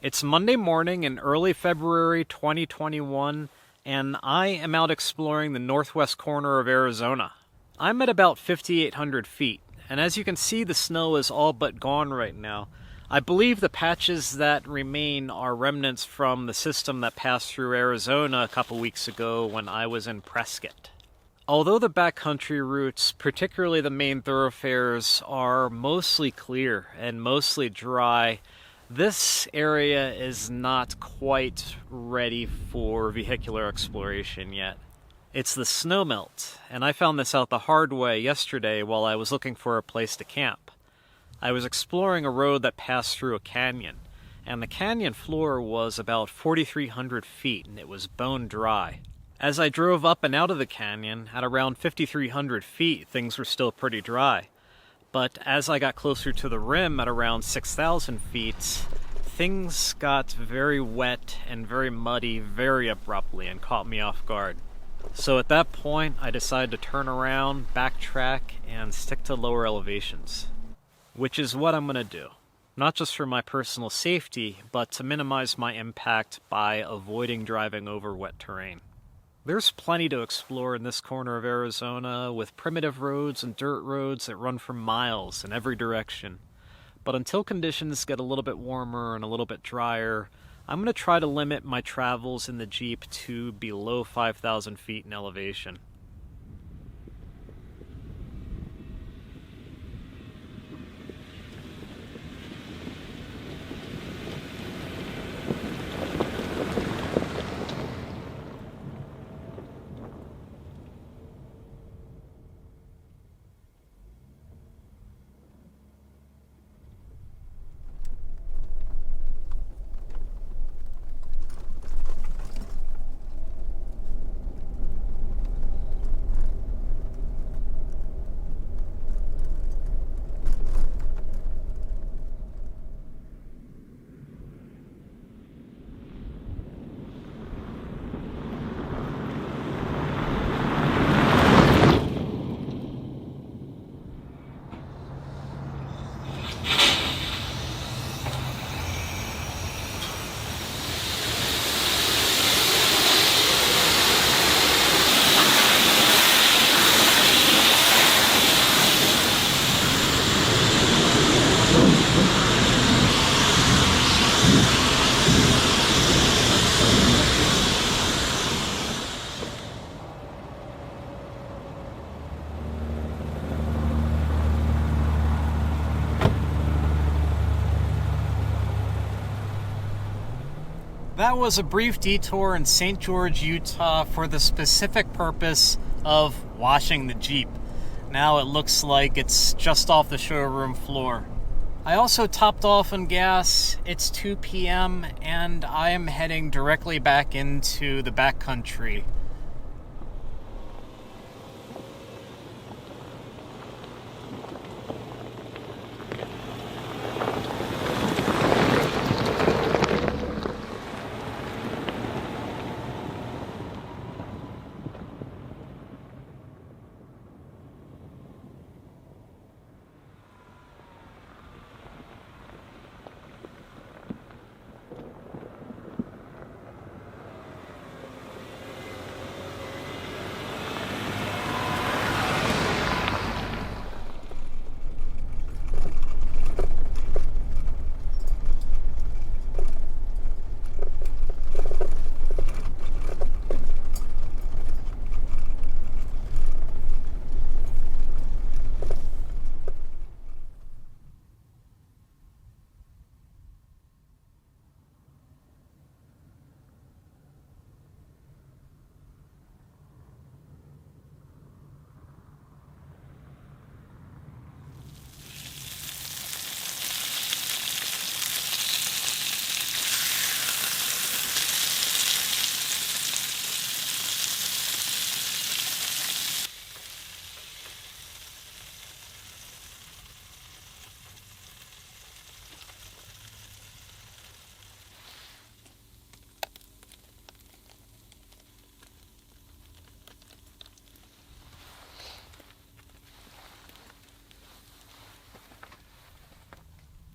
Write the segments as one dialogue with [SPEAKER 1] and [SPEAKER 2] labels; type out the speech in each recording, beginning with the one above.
[SPEAKER 1] It's Monday morning in early February 2021, and I am out exploring the northwest corner of Arizona. I'm at about 5,800 feet, and as you can see, the snow is all but gone right now. I believe the patches that remain are remnants from the system that passed through Arizona a couple weeks ago when I was in Prescott. Although the backcountry routes, particularly the main thoroughfares, are mostly clear and mostly dry, this area is not quite ready for vehicular exploration yet. It's the snowmelt, and I found this out the hard way yesterday while I was looking for a place to camp. I was exploring a road that passed through a canyon, and the canyon floor was about 4,300 feet, and it was bone dry. As I drove up and out of the canyon, at around 5,300 feet, things were still pretty dry. But as I got closer to the rim at around 6,000 feet, things got very wet and very muddy very abruptly and caught me off guard. So at that point, I decided to turn around, backtrack, and stick to lower elevations. Which is what I'm going to do. Not just for my personal safety, but to minimize my impact by avoiding driving over wet terrain. There's plenty to explore in this corner of Arizona, with primitive roads and dirt roads that run for miles in every direction. But until conditions get a little bit warmer and a little bit drier, I'm going to try to limit my travels in the Jeep to below 5,000 feet in elevation. That was a brief detour in St. George, Utah for the specific purpose of washing the Jeep. Now it looks like it's just off the showroom floor. I also topped off on gas. It's 2 p.m. and I am heading directly back into the backcountry.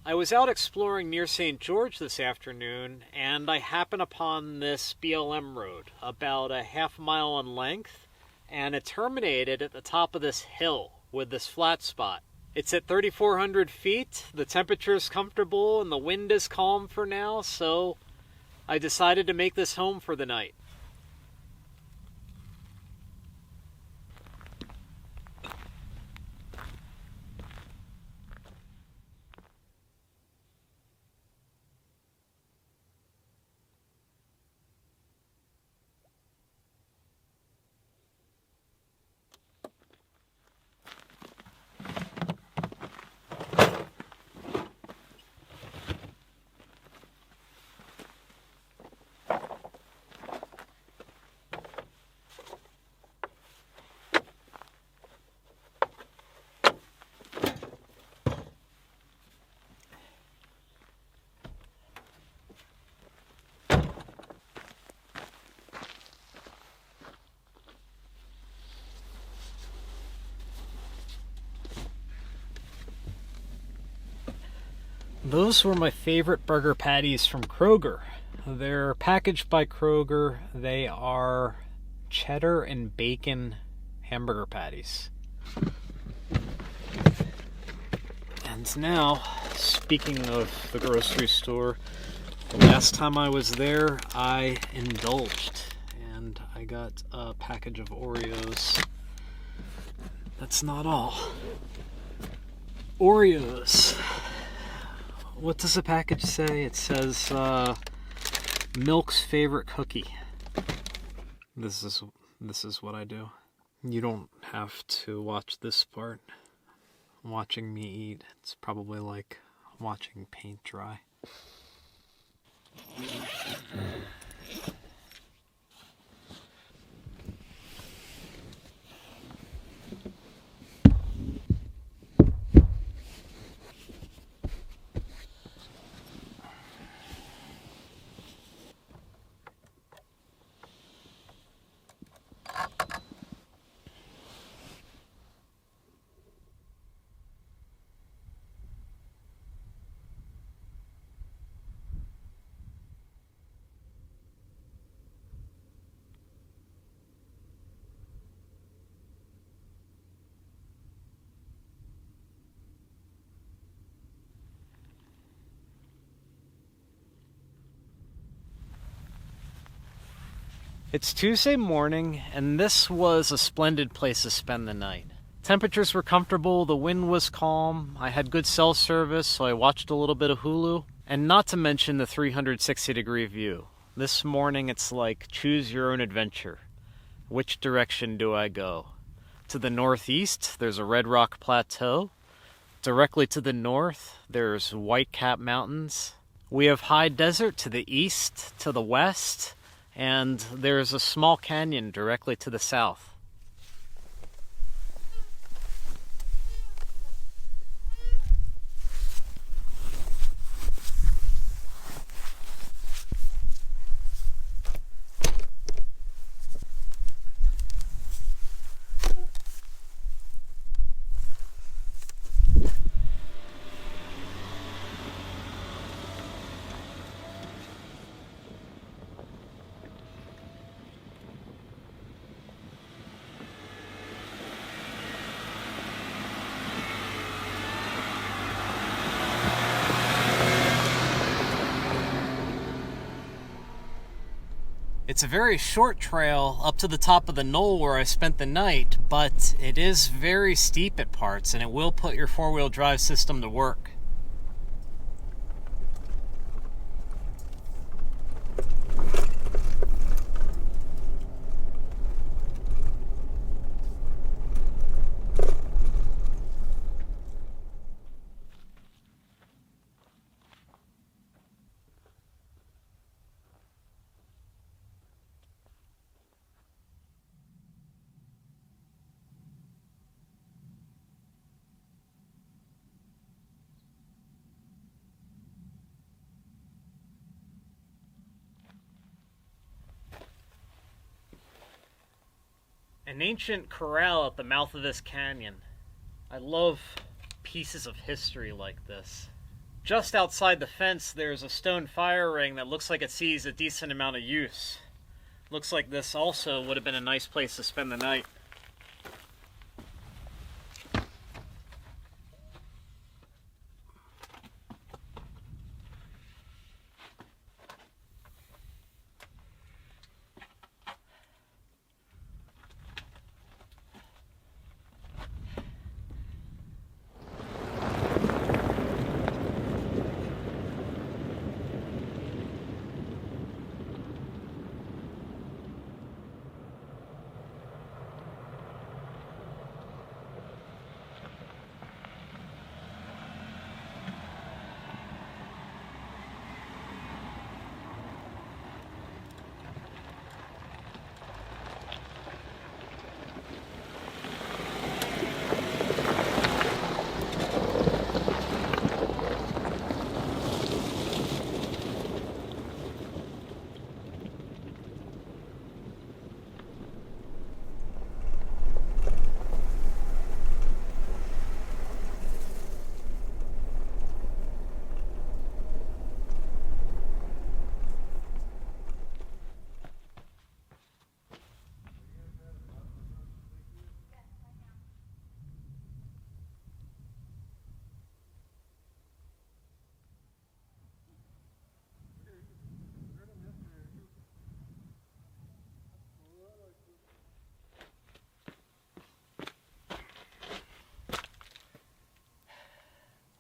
[SPEAKER 1] I was out exploring near St. George this afternoon, and I happened upon this BLM Road, about a half mile in length, and it terminated at the top of this hill with this flat spot. It's at 3,400 feet, the temperature is comfortable, and the wind is calm for now, so I decided to make this home for the night. Those were my favorite burger patties from Kroger. They're packaged by Kroger. They are cheddar and bacon hamburger patties. And now, speaking of the grocery store, the last time I was there, I indulged and I got a package of Oreos. That's not all. Oreos. What does the package say? It says, Milk's favorite cookie. This is what I do. You don't have to watch this part. Watching me eat, it's probably like watching paint dry. It's Tuesday morning, and this was a splendid place to spend the night. Temperatures were comfortable, the wind was calm, I had good cell service, so I watched a little bit of Hulu, and not to mention the 360-degree view. This morning it's like choose your own adventure. Which direction do I go? To the northeast, there's a Red Rock Plateau. Directly to the north, there's Whitecap Mountains. We have high desert to the east, to the west, and there's a small canyon directly to the south. It's a very short trail up to the top of the knoll where I spent the night, but it is very steep at parts and it will put your four-wheel drive system to work. An ancient corral at the mouth of this canyon. I love pieces of history like this. Just outside the fence, there's a stone fire ring that looks like it sees a decent amount of use. Looks like this also would have been a nice place to spend the night.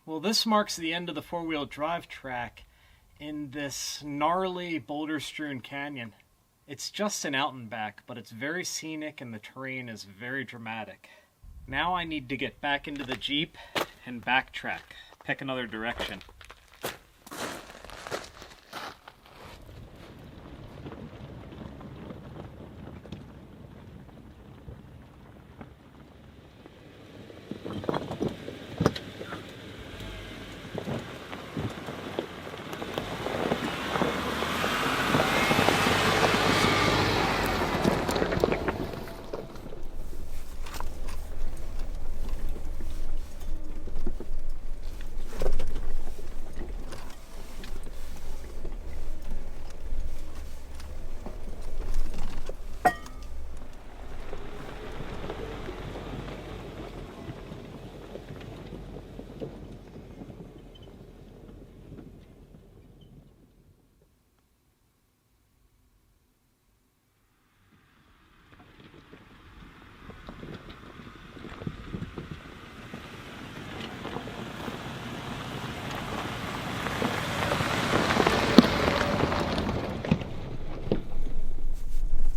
[SPEAKER 1] Well, this marks the end of the four-wheel drive track in this gnarly boulder-strewn canyon. It's just an out and back, but it's very scenic and the terrain is very dramatic. Now I need to get back into the Jeep and backtrack, pick another direction.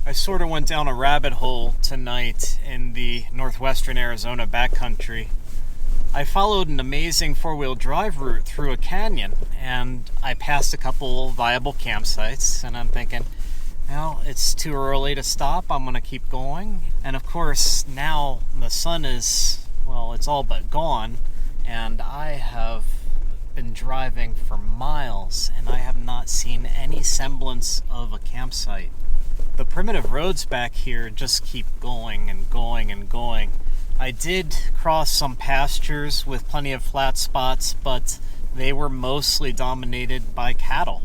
[SPEAKER 1] I sort of went down a rabbit hole tonight in the northwestern Arizona backcountry. I followed an amazing four-wheel drive route through a canyon, and I passed a couple viable campsites, and I'm thinking, well, it's too early to stop, I'm going to keep going. And of course, now the sun is, well, it's all but gone, and I have been driving for miles, and I have not seen any semblance of a campsite. The primitive roads back here just keep going and going and going. I did cross some pastures with plenty of flat spots, but they were mostly dominated by cattle.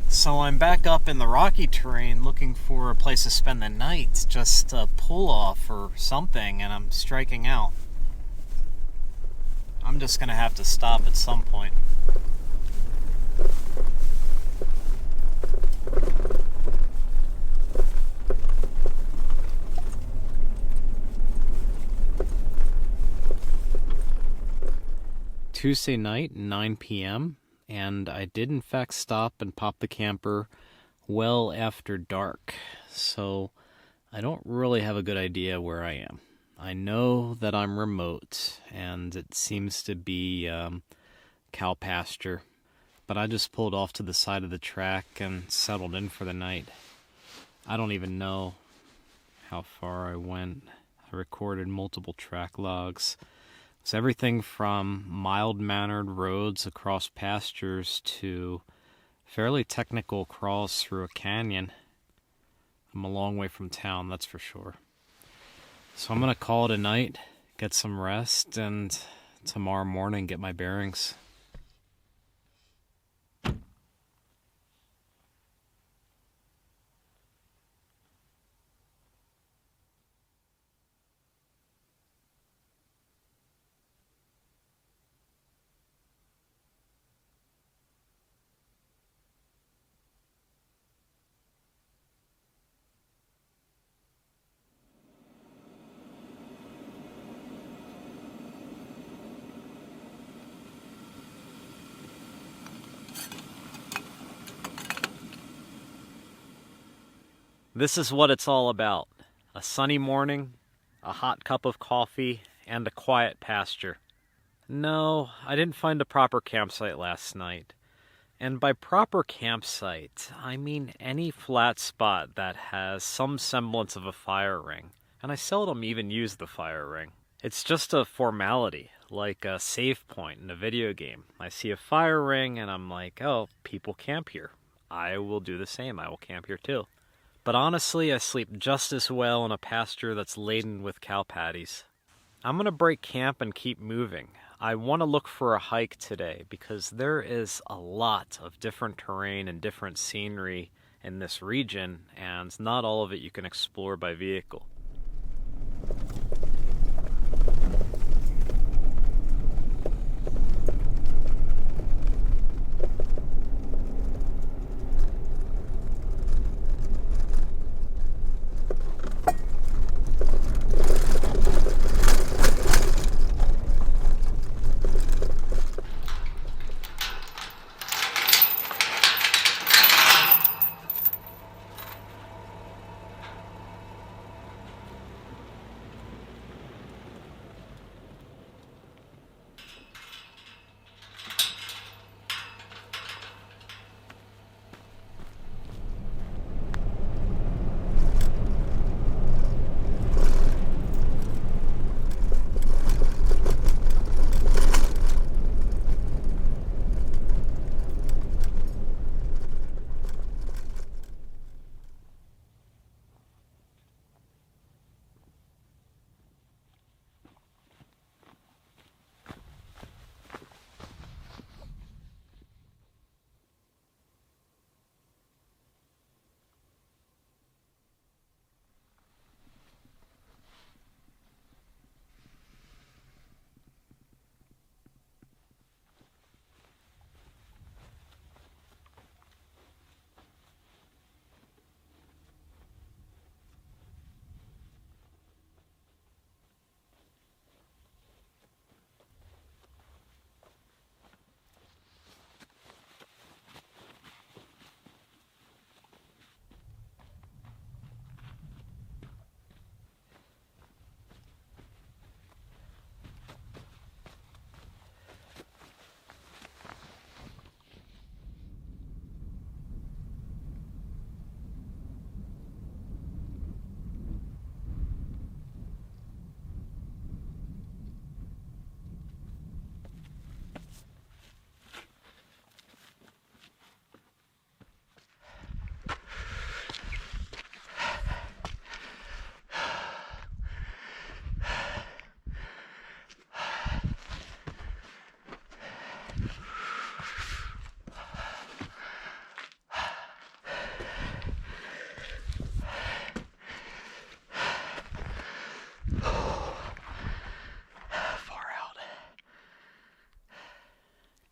[SPEAKER 1] So I'm back up in the rocky terrain looking for a place to spend the night, just a pull-off or something, and I'm striking out. I'm just going to have to stop at some point. Tuesday night, 9 p.m., and I did in fact stop and pop the camper well after dark, so I don't really have a good idea where I am. I know that I'm remote, and it seems to be cow pasture, but I just pulled off to the side of the track and settled in for the night. I don't even know how far I went. I recorded multiple track logs. It's everything from mild-mannered roads across pastures to fairly technical crawls through a canyon. I'm a long way from town, that's for sure. So I'm going to call it a night, get some rest, and tomorrow morning, get my bearings. This is what it's all about. A sunny morning, a hot cup of coffee, and a quiet pasture. No, I didn't find a proper campsite last night. And by proper campsite, I mean any flat spot that has some semblance of a fire ring. And I seldom even use the fire ring. It's just a formality, like a save point in a video game. I see a fire ring and I'm like, oh, people camp here. I will do the same. I will camp here too. But honestly, I sleep just as well in a pasture that's laden with cow patties. I'm going to break camp and keep moving. I want to look for a hike today because there is a lot of different terrain and different scenery in this region, and not all of it you can explore by vehicle.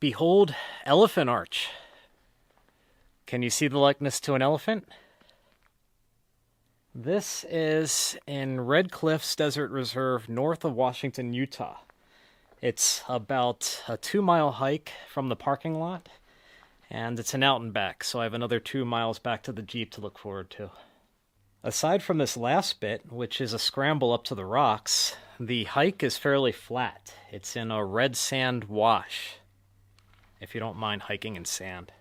[SPEAKER 1] Behold, Elephant Arch. Can you see the likeness to an elephant? This is in Red Cliffs Desert Reserve, north of Washington, Utah. It's about a 2-mile hike from the parking lot, and it's an out and back, so I have another 2 miles back to the Jeep to look forward to. Aside from this last bit, which is a scramble up to the rocks, the hike is fairly flat. It's in a red sand wash, if you don't mind hiking in sand.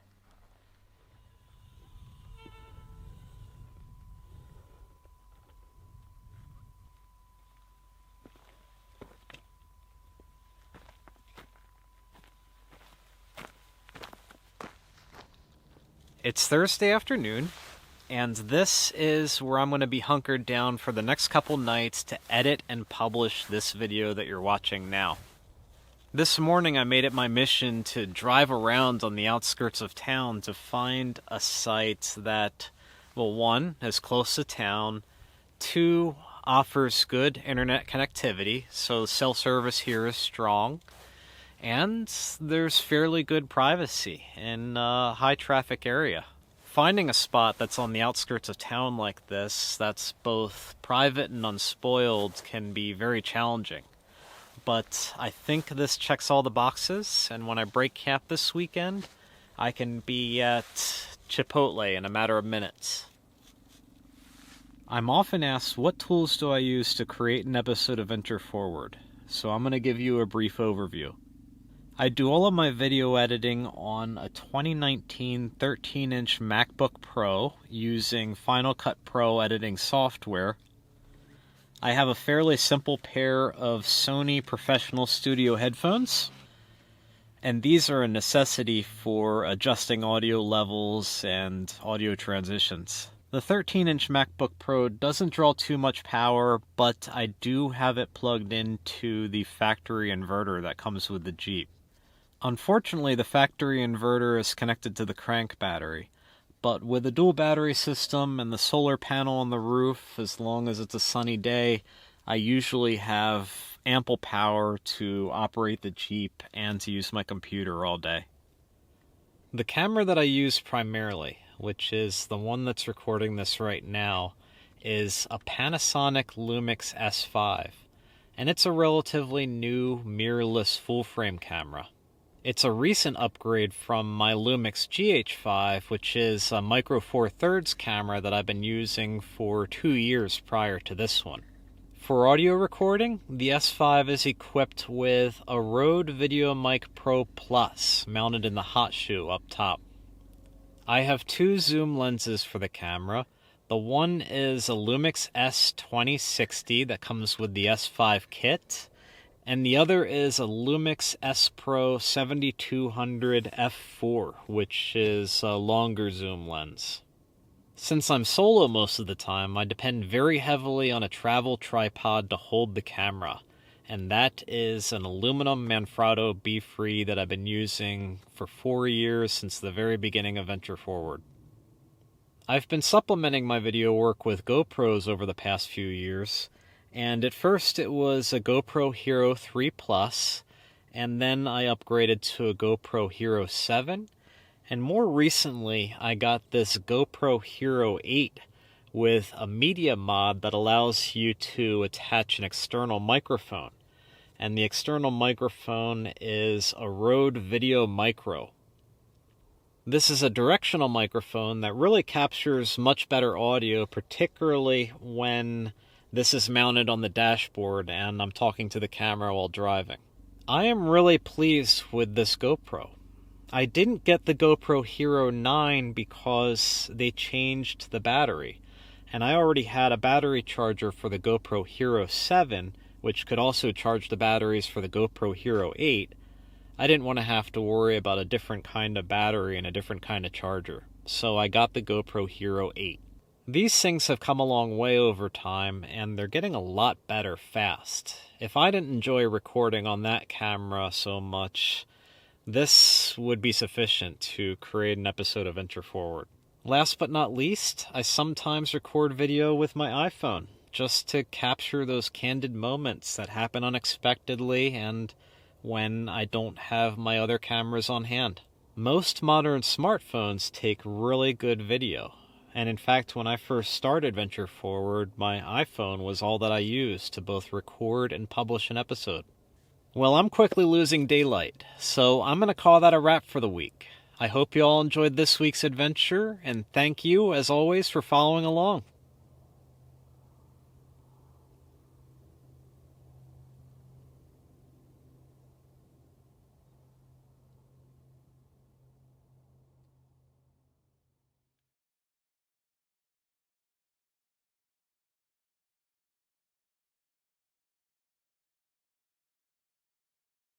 [SPEAKER 1] It's Thursday afternoon, and this is where I'm going to be hunkered down for the next couple nights to edit and publish this video that you're watching now. This morning I made it my mission to drive around on the outskirts of town to find a site that, well, one, is close to town, two, offers good internet connectivity, so cell service here is strong, and there's fairly good privacy in a high traffic area. Finding a spot that's on the outskirts of town like this, that's both private and unspoiled, can be very challenging. But I think this checks all the boxes, and when I break camp this weekend, I can be at Chipotle in a matter of minutes. I'm often asked, what tools do I use to create an episode of Venture Forward? So I'm going to give you a brief overview. I do all of my video editing on a 2019 13-inch MacBook Pro using Final Cut Pro editing software. I have a fairly simple pair of Sony professional studio headphones, and these are a necessity for adjusting audio levels and audio transitions. The 13-inch MacBook Pro doesn't draw too much power, but I do have it plugged into the factory inverter that comes with the Jeep. Unfortunately, the factory inverter is connected to the crank battery. But with a dual battery system and the solar panel on the roof, as long as it's a sunny day, I usually have ample power to operate the Jeep and to use my computer all day. The camera that I use primarily, which is the one that's recording this right now, is a Panasonic Lumix S5, and it's a relatively new mirrorless full-frame camera. It's a recent upgrade from my Lumix GH5, which is a Micro Four Thirds camera that I've been using for 2 years prior to this one. For audio recording, the S5 is equipped with a Rode VideoMic Pro Plus mounted in the hot shoe up top. I have two zoom lenses for the camera. The one is a Lumix S2060 that comes with the S5 kit, and the other is a Lumix S Pro 7200 f4, which is a longer zoom lens. Since I'm solo most of the time, I depend very heavily on a travel tripod to hold the camera, and that is an aluminum Manfrotto B-Free that I've been using for 4 years since the very beginning of Venture Forward. I've been supplementing my video work with GoPros over the past few years, and at first it was a GoPro Hero 3 Plus, and then I upgraded to a GoPro Hero 7, and more recently I got this GoPro Hero 8 with a media mod that allows you to attach an external microphone, and the external microphone is a Rode Video Micro. This is a directional microphone that really captures much better audio, particularly when this is mounted on the dashboard and I'm talking to the camera while driving. I am really pleased with this GoPro. I didn't get the GoPro Hero 9 because they changed the battery, and I already had a battery charger for the GoPro Hero 7, which could also charge the batteries for the GoPro Hero 8. I didn't want to have to worry about a different kind of battery and a different kind of charger, so I got the GoPro Hero 8. These things have come a long way over time, and they're getting a lot better fast. If I didn't enjoy recording on that camera so much, this would be sufficient to create an episode of Venture Forward. Last but not least, I sometimes record video with my iPhone, just to capture those candid moments that happen unexpectedly and when I don't have my other cameras on hand. Most modern smartphones take really good video. And in fact, when I first started Venture Forward, my iPhone was all that I used to both record and publish an episode. Well, I'm quickly losing daylight, so I'm going to call that a wrap for the week. I hope you all enjoyed this week's adventure, and thank you, as always, for following along.